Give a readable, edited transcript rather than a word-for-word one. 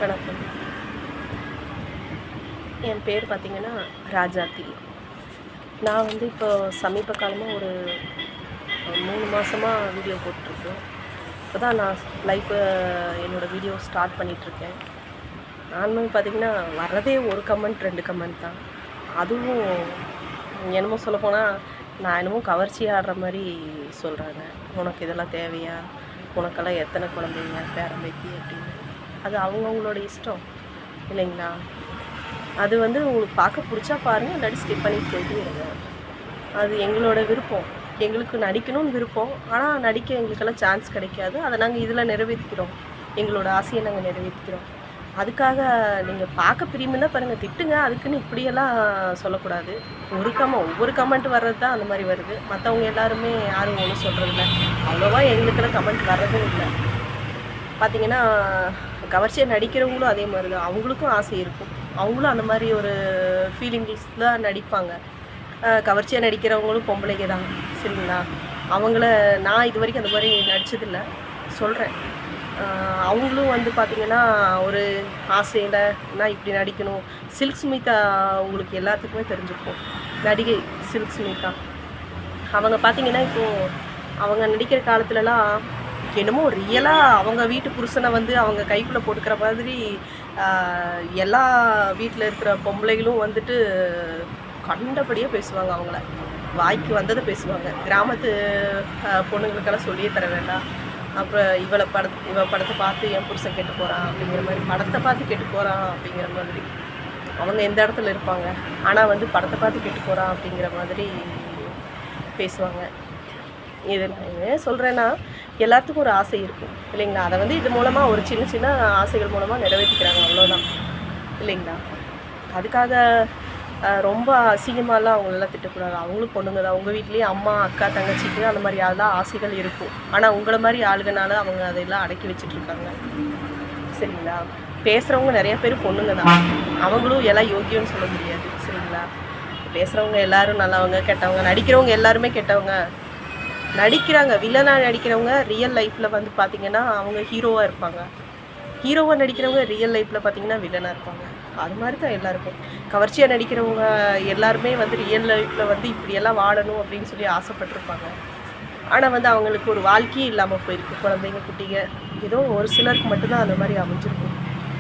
வணக்கம். என் பேர் பார்த்தீங்கன்னா ராஜாத்தி. நான் வந்து இப்போ சமீப காலமாக ஒரு 3 மாதமா வீடியோ போட்டுட்ருக்கேன். இப்போ தான் நான் என்னோடய வீடியோ ஸ்டார்ட் பண்ணிகிட்ருக்கேன். நானும் பார்த்தீங்கன்னா வர்றதே ஒரு கமெண்ட் 2 கமெண்ட் தான். அதுவும் என்னமோ சொல்லப்போனால் நான் என்னமோ கவர்ச்சி ஆடுற மாதிரி சொல்கிறாங்க. உனக்கு இதெல்லாம் தேவையா? உனக்கெல்லாம் எத்தனை குழந்தைங்க, பேரன் பேத்தி அப்படின்னு. அது அவங்கவுங்களோட இஷ்டம் இல்லைங்களா? அது வந்து உங்களுக்கு பார்க்க பிடிச்சா பாருங்கள், இல்லாட்டி ஸ்கிப் பண்ணிட்டு போயிட்டே இருங்க. அது எங்களோட விருப்பம். எங்களுக்கு நடிக்கணும்னு விருப்பம். ஆனால் நடிக்க எங்களுக்கெல்லாம் சான்ஸ் கிடைக்காது. அதை நாங்கள் இதில் நிறைவேற்றிக்கிறோம். எங்களோட ஆசையை நாங்கள் நிறைவேற்றிக்கிறோம். அதுக்காக நீங்கள் பார்க்க பிரியமில்லை பாருங்கள், திட்டுங்க. அதுக்குன்னு இப்படியெல்லாம் சொல்லக்கூடாது. ஒவ்வொரு கமெண்ட் வர்றது தான் அந்த மாதிரி வருது. மற்றவங்க எல்லாருமே யாரும் ஒன்றும் சொல்கிறதில்ல. அவ்வளோவா எங்களுக்கெல்லாம் கமெண்ட் வர்றதும் இல்லை. பார்த்திங்கன்னா கவர்ச்சியாக நடிக்கிறவங்களும் அதே மாதிரி தான். அவங்களுக்கும் ஆசை இருக்கும். அவங்களும் அந்த மாதிரி ஒரு ஃபீலிங்ஸ் தான் நடிப்பாங்க. கவர்ச்சியாக நடிக்கிறவங்களும் பொம்பளைங்க தான், சரிங்களா? அவங்கள நான் இது வரைக்கும் அந்த மாதிரி நடித்ததில்ல, சொல்கிறேன். அவங்களும் வந்து பார்த்திங்கன்னா ஒரு ஆசையில் நான் இப்படி நடிக்கணும். சில்க் ஸ்மிதா உங்களுக்கு எல்லாத்துக்குமே தெரிஞ்சிருக்கும். நடிகை சில்க் ஸ்மிதா அவங்க பார்த்திங்கன்னா இப்போது அவங்க நடிக்கிற காலத்துலலாம் என்னமோ ரியலாக அவங்க வீட்டு புருஷனை வந்து அவங்க கைக்குள்ளே போட்டுக்கிற மாதிரி எல்லா வீட்டில் இருக்கிற பொம்பளைகளும் வந்துட்டு கண்டபடியே பேசுவாங்க. அவங்கள வாய்க்கு வந்ததை பேசுவாங்க. கிராமத்து பொண்ணுங்களுக்கெல்லாம் சொல்லியே தர வேண்டாம். அப்புறம் இவ படத்தை பார்த்து என் புருஷன் கெட்டு போகிறான் அப்படிங்கிற மாதிரி, படத்தை பார்த்து கெட்டு போகிறான் அப்படிங்கிற மாதிரி. அவங்க எந்த இடத்துல இருப்பாங்க, ஆனால் வந்து படத்தை பார்த்து கெட்டு போகிறான் அப்படிங்கிற மாதிரி பேசுவாங்க. இது நான் ஏன் சொல்கிறேன்னா, எல்லாத்துக்கும் ஒரு ஆசை இருக்கும் இல்லைங்களா? அதை வந்து இது மூலமாக ஒரு சின்ன சின்ன ஆசைகள் மூலமாக நிறைவேற்றிக்கிறாங்க, அவ்வளோதான் இல்லைங்களா? அதுக்காக ரொம்ப அசிங்கமாலாம் அவங்களெல்லாம் திட்டக்கூடாது. அவங்களும் பொண்ணுங்க தான். உங்கள் வீட்லேயே அம்மா, அக்கா, தங்கச்சிக்கு அந்த மாதிரி அதெல்லாம் ஆசைகள் இருக்கும். ஆனால் உங்களை மாதிரி ஆளுகனால அவங்க அதையெல்லாம் அடக்கி வச்சிட்ருக்காங்க, சரிங்களா? பேசுகிறவங்க நிறைய பேர் பொண்ணுங்க தான். அவங்களும் எல்லாம் யோக்கியம்னு சொல்ல முடியாது, சரிங்களா? பேசுகிறவங்க எல்லோரும் நல்லவங்க, கெட்டவங்க. நடிக்கிறவங்க எல்லாருமே கெட்டவங்க நடிக்கிறாங்க. வில்லனாக நடிக்கிறவங்க ரியல் லைஃப்பில் வந்து பார்த்திங்கன்னா அவங்க ஹீரோவாக இருப்பாங்க. ஹீரோவாக நடிக்கிறவங்க ரியல் லைஃப்பில் பார்த்திங்கன்னா வில்லனாக இருப்பாங்க. அது மாதிரி தான் எல்லாருக்கும். கவர்ச்சியாக நடிக்கிறவங்க எல்லாருமே வந்து ரியல் லைஃப்பில் வந்து இப்படியெல்லாம் வாழணும் அப்படின்னு சொல்லி ஆசைப்பட்டிருப்பாங்க. ஆனால் வந்து அவங்களுக்கு ஒரு வாழ்க்கையே இல்லாமல் போயிருக்கு. குழந்தைங்க, குட்டிங்க, ஏதோ ஒரு சிலருக்கு மட்டும்தான் அந்த மாதிரி அமைஞ்சிருக்கும்.